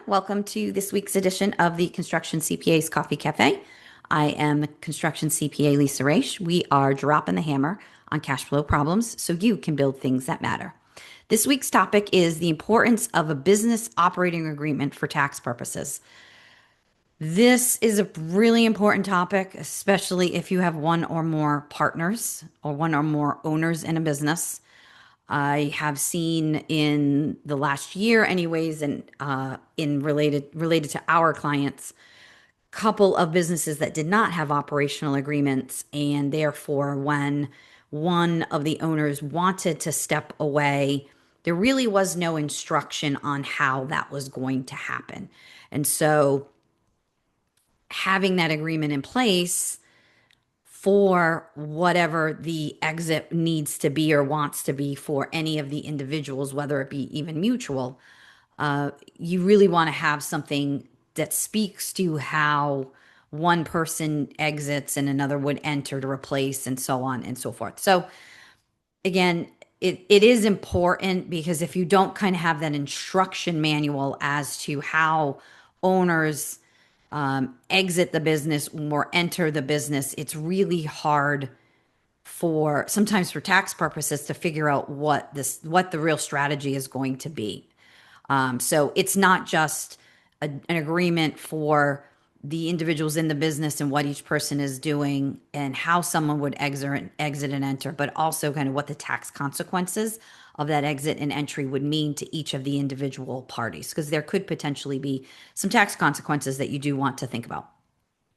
Welcome to this week's edition of the Construction CPA's Coffee Cafe. I am Construction CPA Lisa Raish. We are dropping the hammer on cash flow problems so you can build things that matter. This week's topic is the importance of a business operating agreement for tax purposes. This is a really important topic, especially if you have one or more partners or one or more owners in a business. I have seen in the last year, anyways, and in related to our clients, couple of businesses that did not have operational agreements, and therefore, when one of the owners wanted to step away, there really was no instruction on how that was going to happen, and so having that agreement in place for whatever the exit needs to be or wants to be for any of the individuals, whether it be even mutual, you really want to have something that speaks to how one person exits and another would enter to replace, and so on and so forth. So again, it is important because if you don't kind of have that instruction manual as to how owners exit the business or enter the business, it's really hard for sometimes for tax purposes to figure out what the real strategy is going to be. So it's not just an agreement for the individuals in the business and what each person is doing and how someone would exit and enter, but also kind of what the tax consequences of that exit and entry would mean to each of the individual parties, because there could potentially be some tax consequences that you do want to think about.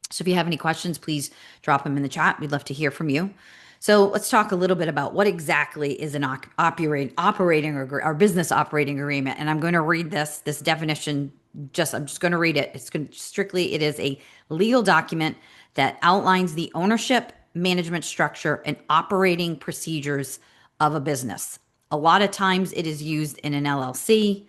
So if you have any questions, please drop them in the chat. We'd love to hear from you. So let's talk a little bit about what exactly is an operating or business operating agreement. And I'm going to read this definition. I'm just going to read it. It is a legal document that outlines the ownership, management structure, and operating procedures of a business. A lot of times it is used in an LLC.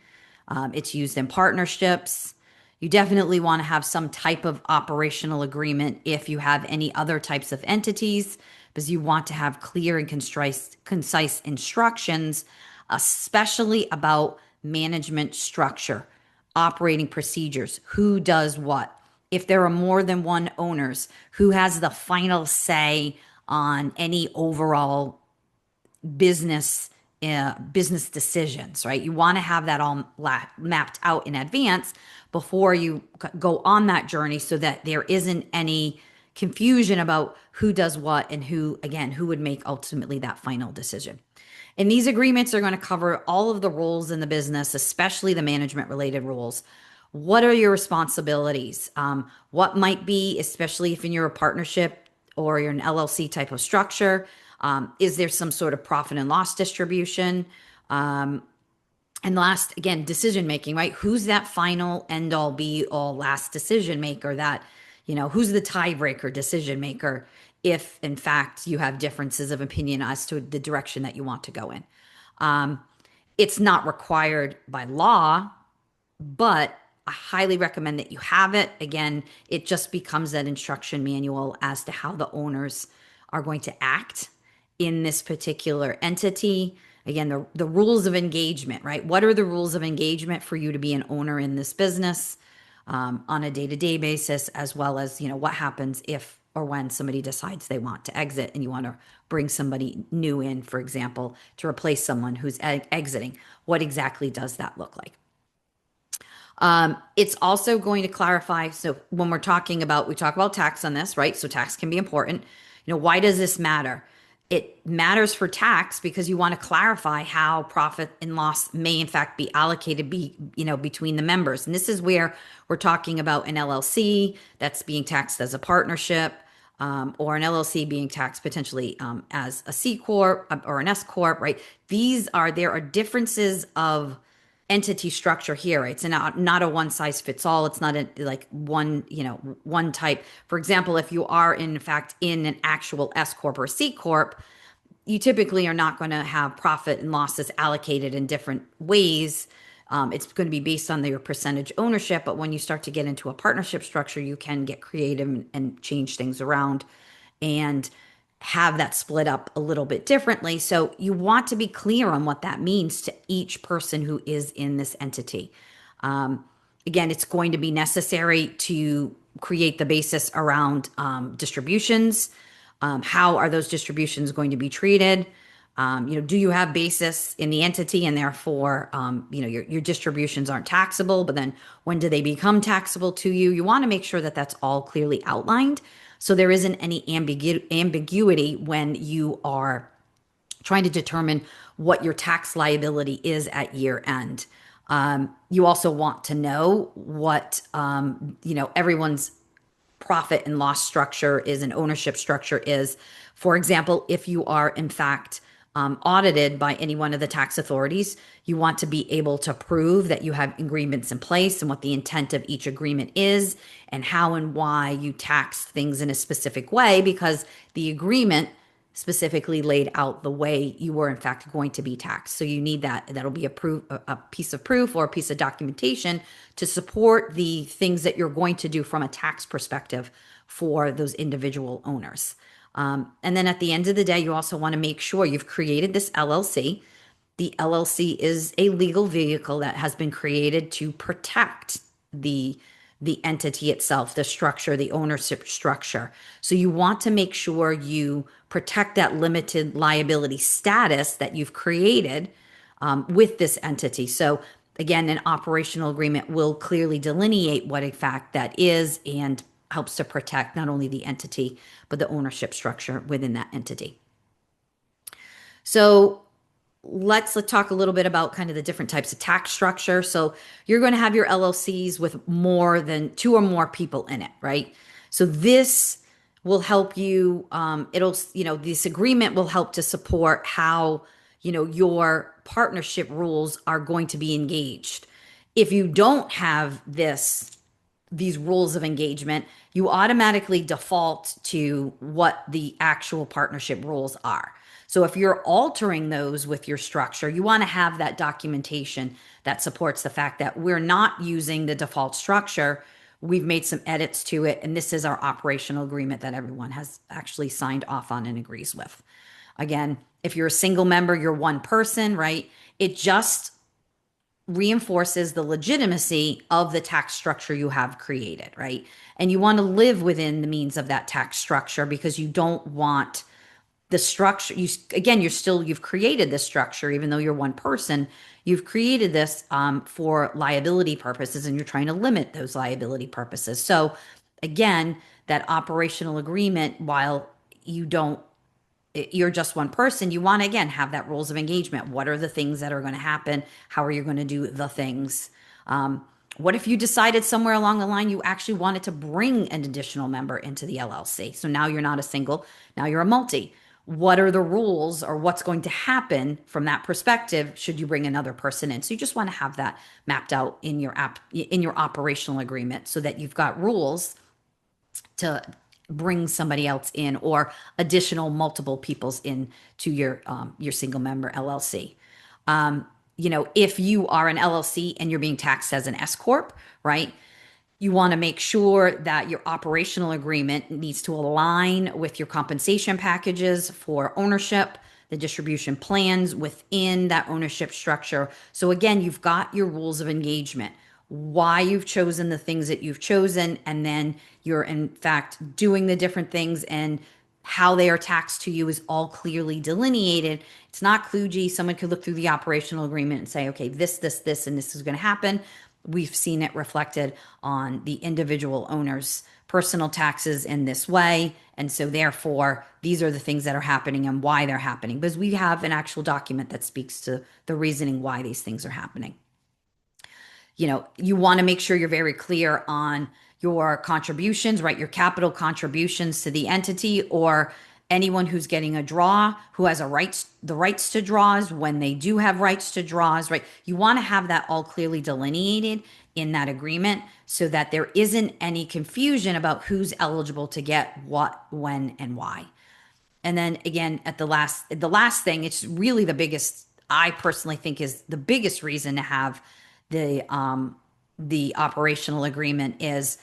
It's used in partnerships. You definitely want to have some type of operational agreement if you have any other types of entities, because you want to have clear and concise instructions, especially about management structure, operating procedures, who does what. If there are more than one owners, who has the final say on any overall business decisions, right? You want to have that all mapped out in advance before you go on that journey so that there isn't any confusion about who does what and who would make ultimately that final decision. And these agreements are going to cover all of the roles in the business, especially the management related roles. What are your responsibilities? What might be, especially if you're a partnership or you're an LLC type of structure, is there some sort of profit and loss distribution? And last, again, decision making, right? Who's that final end all be all last decision maker who's the tiebreaker decision maker if in fact you have differences of opinion as to the direction that you want to go in. It's not required by law, but I highly recommend that you have it. Again, it just becomes that instruction manual as to how the owners are going to act in this particular entity. Again, the rules of engagement, right? What are the rules of engagement for you to be an owner in this business on a day-to-day basis, as well as, what happens if or when somebody decides they want to exit and you want to bring somebody new in, for example, to replace someone who's exiting. What exactly does that look like? It's also going to clarify. So when we talk about tax on this, right? So tax can be important. Why does this matter? It matters for tax because you want to clarify how profit and loss may in fact be allocated between the members. And this is where we're talking about an LLC that's being taxed as a partnership, or an LLC being taxed potentially as a C corp or an S corp, right? There are differences of entity structure here, right? It's not a one size fits all. It's not one type. For example, if you are in fact in an actual S corp or C corp, you typically are not going to have profit and losses allocated in different ways. It's going to be based on your percentage ownership. But when you start to get into a partnership structure, you can get creative and change things around and have that split up a little bit differently. So you want to be clear on what that means to each person who is in this entity. Again, it's going to be necessary to create the basis around distributions. How are those distributions going to be treated? Do you have basis in the entity, and therefore, your distributions aren't taxable? But then, when do they become taxable to you? You want to make sure that that's all clearly outlined, so there isn't any ambiguity when you are trying to determine what your tax liability is at year end. You also want to know what everyone's profit and loss structure is, and ownership structure is. For example, if you are in fact audited by any one of the tax authorities, you want to be able to prove that you have agreements in place and what the intent of each agreement is, and how and why you tax things in a specific way, because the agreement specifically laid out the way you were in fact going to be taxed. So you need that. That'll be a piece of proof or a piece of documentation to support the things that you're going to do from a tax perspective for those individual owners. And then at the end of the day, you also want to make sure you've created this LLC. The LLC is a legal vehicle that has been created to protect the entity itself, the structure, the ownership structure. So you want to make sure you protect that limited liability status that you've created with this entity. So again, an operational agreement will clearly delineate what in fact that is, and helps to protect not only the entity, but the ownership structure within that entity. So let's talk a little bit about kind of the different types of tax structure. So you're going to have your LLCs with more than two or more people in it, right? So this will help you. This agreement will help to support how, your partnership rules are going to be engaged. If you don't have these rules of engagement, you automatically default to what the actual partnership rules are. So if you're altering those with your structure, you want to have that documentation that supports the fact that we're not using the default structure. We've made some edits to it, and this is our operational agreement that everyone has actually signed off on and agrees with. Again, if you're a single member, you're one person, right? It just reinforces the legitimacy of the tax structure you have created, right? And you want to live within the means of that tax structure, because you don't want the structure. You've created this structure, even though you're one person. You've created this for liability purposes, and you're trying to limit those liability purposes. So again, that operational agreement, while you're just one person, you want to again have that rules of engagement. What are the things that are going to happen? How are you going to do the things? What if you decided somewhere along the line you actually wanted to bring an additional member into the LLC? So now you're not a single, now you're a multi. What are the rules, or what's going to happen from that perspective should you bring another person in? So you just want to have that mapped out in your operational agreement, so that you've got rules to bring somebody else in, or additional multiple peoples in to your single member LLC. If you are an LLC and you're being taxed as an S corp, right? You want to make sure that your operational agreement needs to align with your compensation packages for ownership, the distribution plans within that ownership structure. So again, you've got your rules of engagement, why you've chosen the things that you've chosen, and then you're in fact doing the different things, and how they are taxed to you is all clearly delineated. It's not kludgy. Someone could look through the operational agreement and say, okay, this, and this is going to happen. We've seen it reflected on the individual owner's personal taxes in this way. And so therefore, these are the things that are happening and why they're happening, because we have an actual document that speaks to the reasoning why these things are happening. You want to make sure you're very clear on your contributions, right? Your capital contributions to the entity, or anyone who's getting a draw, who has the rights to draws, when they do have rights to draws, right? You want to have that all clearly delineated in that agreement, so that there isn't any confusion about who's eligible to get what, when, and why. And then again, at the last thing, it's really the biggest, I personally think, is the biggest reason to have the operational agreement, is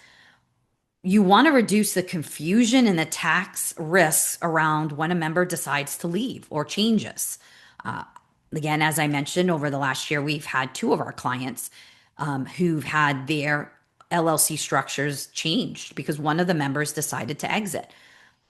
you want to reduce the confusion and the tax risks around when a member decides to leave or changes. Again, as I mentioned, over the last year, we've had two of our clients who've had their LLC structures changed because one of the members decided to exit.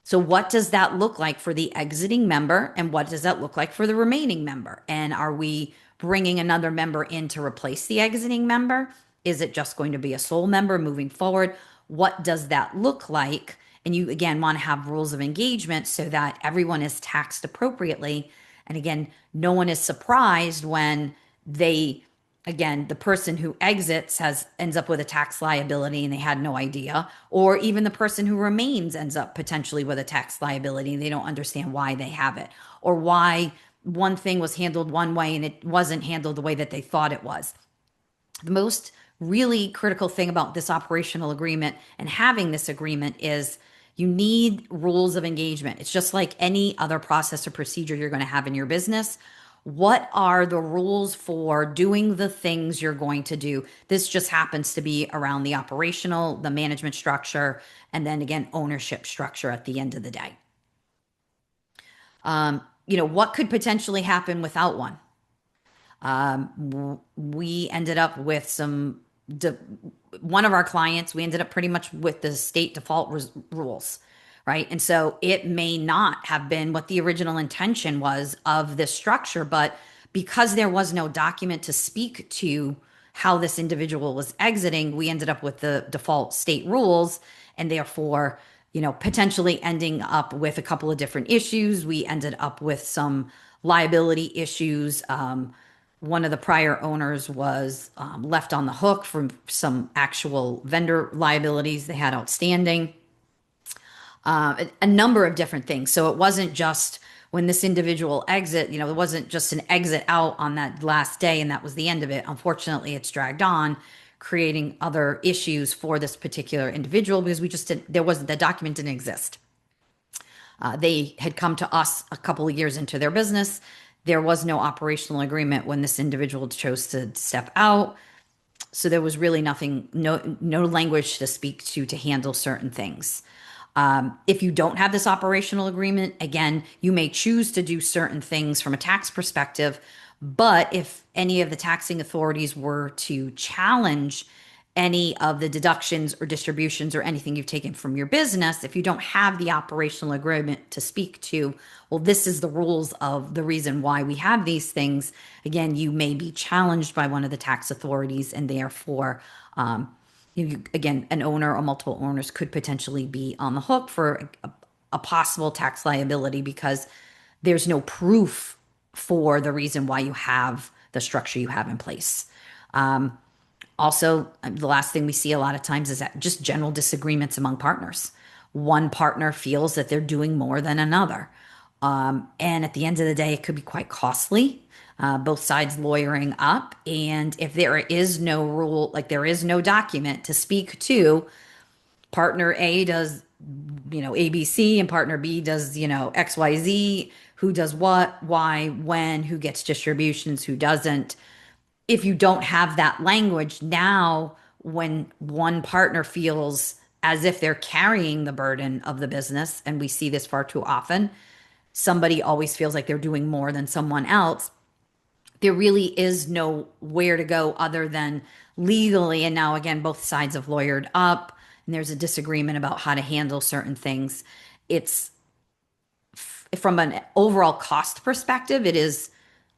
So, what does that look like for the exiting member? And what does that look like for the remaining member? And are we bringing another member in to replace the exiting member? Is it just going to be a sole member moving forward? What does that look like? And you, again, want to have rules of engagement so that everyone is taxed appropriately. And again, no one is surprised when they, again, the person who exits ends up with a tax liability and they had no idea, or even the person who remains ends up potentially with a tax liability and they don't understand why they have it, or why one thing was handled one way and it wasn't handled the way that they thought it was. The most really critical thing about this operational agreement and having this agreement is you need rules of engagement. It's just like any other process or procedure you're going to have in your business. What are the rules for doing the things you're going to do? This just happens to be around the operational, the management structure, and then again, ownership structure at the end of the day. What could potentially happen without one? We ended up with one of our clients, we ended up pretty much with the state default rules, right? And so it may not have been what the original intention was of this structure, but because there was no document to speak to how this individual was exiting, we ended up with the default state rules, and therefore, potentially ending up with a couple of different issues. We ended up with some liability issues. One of the prior owners was left on the hook from some actual vendor liabilities they had outstanding, a number of different things. So it wasn't just when this individual exit, it wasn't just an exit out on that last day and that was the end of it. Unfortunately, it's dragged on, creating other issues for this particular individual because the document didn't exist. They had come to us a couple of years into their business. There was no operational agreement when this individual chose to step out. So there was really nothing, no language to speak to handle certain things. If you don't have this operational agreement, again, you may choose to do certain things from a tax perspective. But if any of the taxing authorities were to challenge any of the deductions or distributions or anything you've taken from your business, if you don't have the operational agreement to speak to, well, this is the rules of the reason why we have these things. Again, you may be challenged by one of the tax authorities, and therefore, again, an owner or multiple owners could potentially be on the hook for a possible tax liability because there's no proof for the reason why you have the structure you have in place. Also, the last thing we see a lot of times is that just general disagreements among partners. One partner feels that they're doing more than another. And at the end of the day, it could be quite costly, both sides lawyering up. And if there is no rule, like there is no document to speak to, partner A does, ABC, and partner B does, XYZ, who does what, why, when, who gets distributions, who doesn't. If you don't have that language, now when one partner feels as if they're carrying the burden of the business, and we see this far too often, somebody always feels like they're doing more than someone else. There really is nowhere to go other than legally. And now, again, both sides have lawyered up and there's a disagreement about how to handle certain things. It's from an overall cost perspective, it is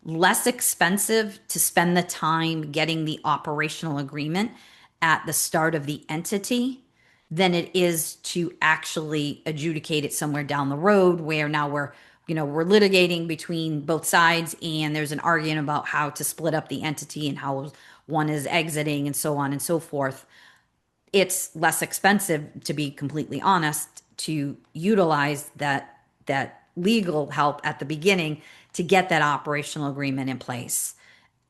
less expensive to spend the time getting the operational agreement at the start of the entity than it is to actually adjudicate it somewhere down the road where now we're litigating between both sides and there's an argument about how to split up the entity and how one is exiting and so on and so forth. It's less expensive, to be completely honest, to utilize that legal help at the beginning to get that operational agreement in place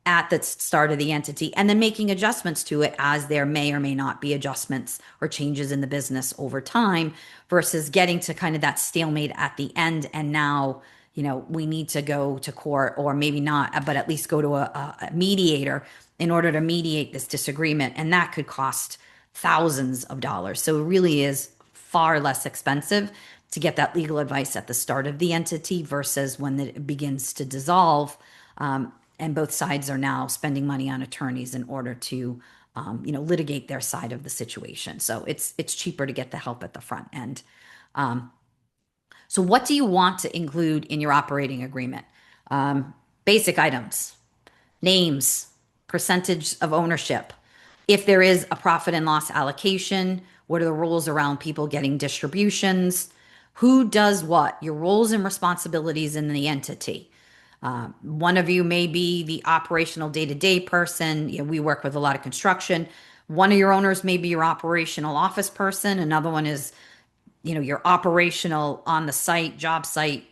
at the start of the entity, and then making adjustments to it as there may or may not be adjustments or changes in the business over time versus getting to kind of that stalemate at the end. And now, we need to go to court, or maybe not, but at least go to a mediator in order to mediate this disagreement. And that could cost thousands of dollars. So it really is far less expensive to get that legal advice at the start of the entity versus when it begins to dissolve. and both sides are now spending money on attorneys in order to litigate their side of the situation. So it's cheaper to get the help at the front end. So what do you want to include in your operating agreement? Basic items, names, percentage of ownership. If there is a profit and loss allocation, what are the rules around people getting distributions? Who does what? Your roles and responsibilities in the entity. One of you may be the operational day-to-day person. We work with a lot of construction. One of your owners may be your operational office person. Another one is, your operational on the site, job site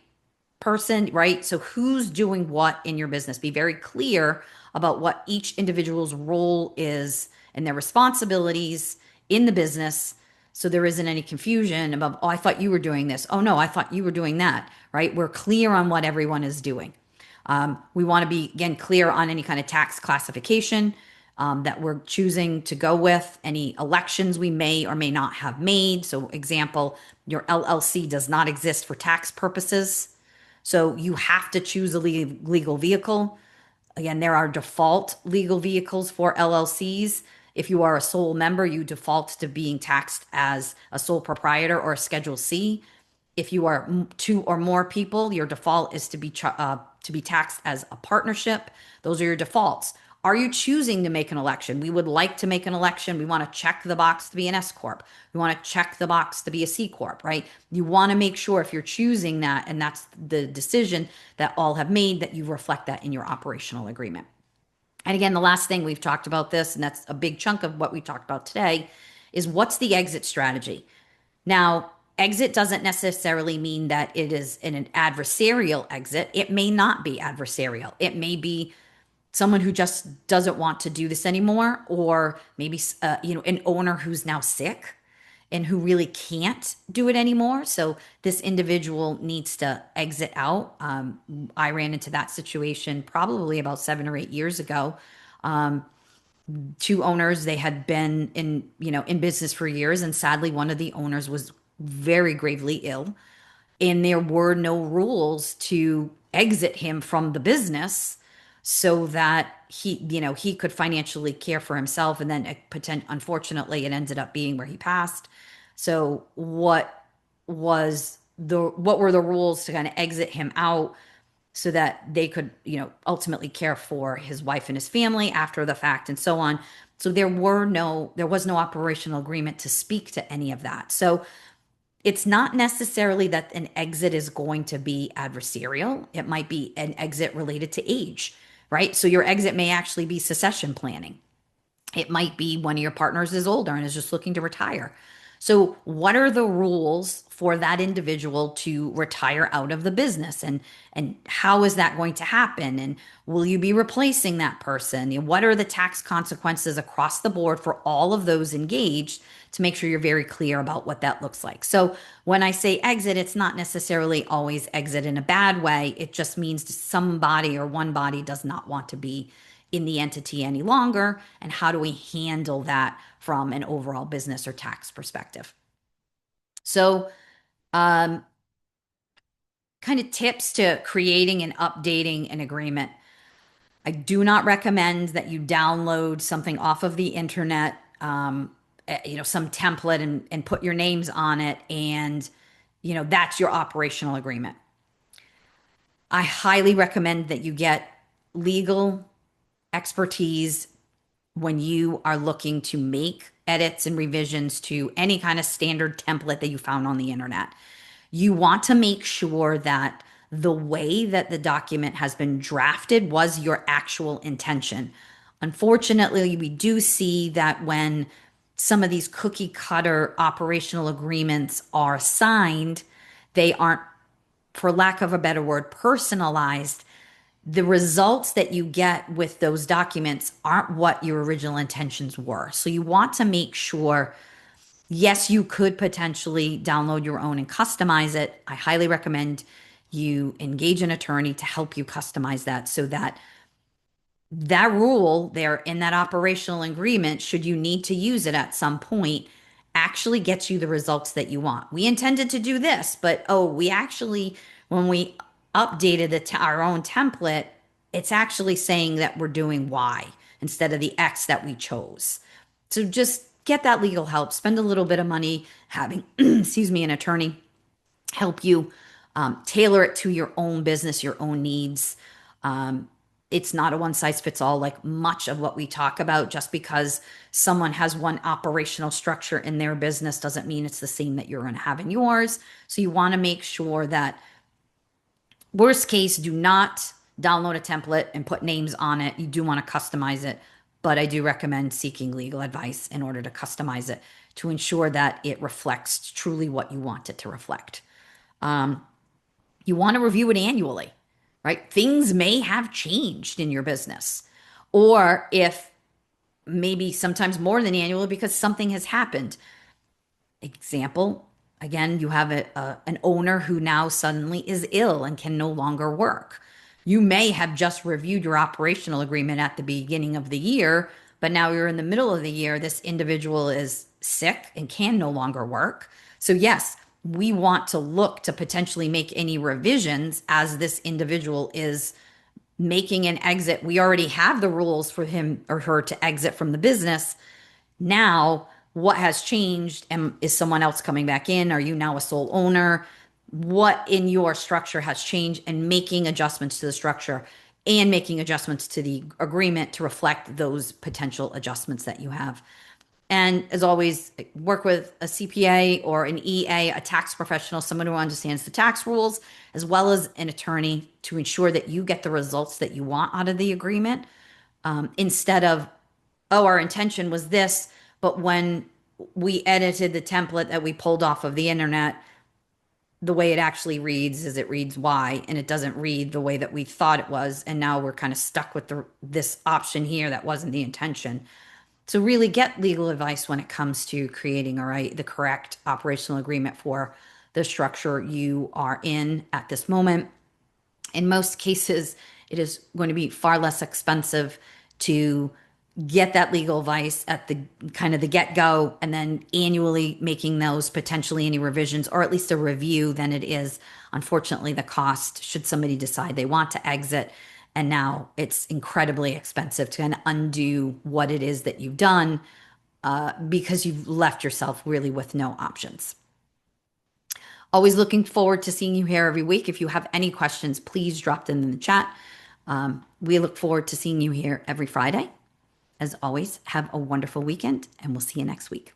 person, right? So who's doing what in your business? Be very clear about what each individual's role is and their responsibilities in the business. So there isn't any confusion about, oh, I thought you were doing this. Oh, no, I thought you were doing that, right? We're clear on what everyone is doing. We want to be, again, clear on any kind of tax classification that we're choosing to go with, any elections we may or may not have made. So, example, your LLC does not exist for tax purposes. So, you have to choose a legal vehicle. Again, there are default legal vehicles for LLCs. If you are a sole member, you default to being taxed as a sole proprietor or a Schedule C. If you are two or more people, your default is to be taxed as a partnership. Those are your defaults. Are you choosing to make an election? We would like to make an election. We want to check the box to be an S corp. We want to check the box to be a C corp, right? You want to make sure if you're choosing that and that's the decision that all have made, that you reflect that in your operational agreement. And again, the last thing we've talked about this, and that's a big chunk of what we talked about today, is what's the exit strategy? Now, exit doesn't necessarily mean that it is an adversarial exit. It may not be adversarial. It may be someone who just doesn't want to do this anymore, or maybe an owner who's now sick and who really can't do it anymore. So this individual needs to exit out. I ran into that situation probably about 7 or 8 years ago. Two owners, they had been in business for years, and sadly one of the owners was very gravely ill, and there were no rules to exit him from the business so that he could financially care for himself. And then unfortunately it ended up being where he passed. So what were the rules to kind of exit him out so that they could, ultimately care for his wife and his family after the fact and so on. So there was no operational agreement to speak to any of that. So it's not necessarily that an exit is going to be adversarial. It might be an exit related to age, right? So your exit may actually be succession planning. It might be one of your partners is older and is just looking to retire. So what are the rules for that individual to retire out of the business, and how is that going to happen, and will you be replacing that person? What are the tax consequences across the board for all of those engaged, to make sure you're very clear about what that looks like. So when I say exit, it's not necessarily always exit in a bad way. It just means somebody or one body does not want to be in the entity any longer, and how do we handle that from an overall business or tax perspective. So kind of tips to creating and updating an agreement. I do not recommend that you download something off of the internet, some template, and put your names on it, and that's your operational agreement. I highly recommend that you get legal expertise when you are looking to make edits and revisions to any kind of standard template that you found on the internet. You want to make sure that the way that the document has been drafted was your actual intention. Unfortunately, we do see that when some of these cookie cutter operational agreements are signed, they aren't, for lack of a better word, personalized. The results that you get with those documents aren't what your original intentions were. So you want to make sure, yes, you could potentially download your own and customize it. I highly recommend you engage an attorney to help you customize that, so that that rule there in that operational agreement, should you need to use it at some point, actually gets you the results that you want. We intended to do this, but we actually, when we updated our own template, It's actually saying that we're doing Y instead of the X that we chose. So just get that legal help. Spend a little bit of money having, excuse me, an attorney help you tailor it to your own business, your own needs. It's not a one size fits all, like much of what we talk about. Just because someone has one operational structure in their business doesn't mean it's the same that you're going to have in yours. So you want to make sure that, worst case, do not download a template and put names on it. You do want to customize it, but I do recommend seeking legal advice in order to customize it to ensure that it reflects truly what you want it to reflect. You want to review it annually, right? Things may have changed in your business. Or if maybe sometimes more than annually because something has happened. Example, again, you have an owner who now suddenly is ill and can no longer work. You may have just reviewed your operational agreement at the beginning of the year, but now you're in the middle of the year. This individual is sick and can no longer work. So, yes, we want to look to potentially make any revisions as this individual is making an exit. We already have the rules for him or her to exit from the business. Now, what has changed? And is someone else coming back in? Are you now a sole owner? What in your structure has changed, and making adjustments to the structure and making adjustments to the agreement to reflect those potential adjustments that you have. And as always, work with a CPA or an EA, a tax professional, someone who understands the tax rules, as well as an attorney to ensure that you get the results that you want out of the agreement, instead of, oh, our intention was this, but when we edited the template that we pulled off of the internet, the way it actually reads is it reads Y and it doesn't read the way that we thought it was. And now we're kind of stuck with this option here that wasn't the intention. So really get legal advice when it comes to creating the correct operational agreement for the structure you are in at this moment. In most cases, it is going to be far less expensive to get that legal advice at the kind of the get-go, and then annually making those potentially any revisions, or at least a review, than it is, unfortunately, the cost should somebody decide they want to exit. And now it's incredibly expensive to kind of undo what it is that you've done, because you've left yourself really with no options. Always looking forward to seeing you here every week. If you have any questions, please drop them in the chat. We look forward to seeing you here every Friday. As always, have a wonderful weekend, and we'll see you next week.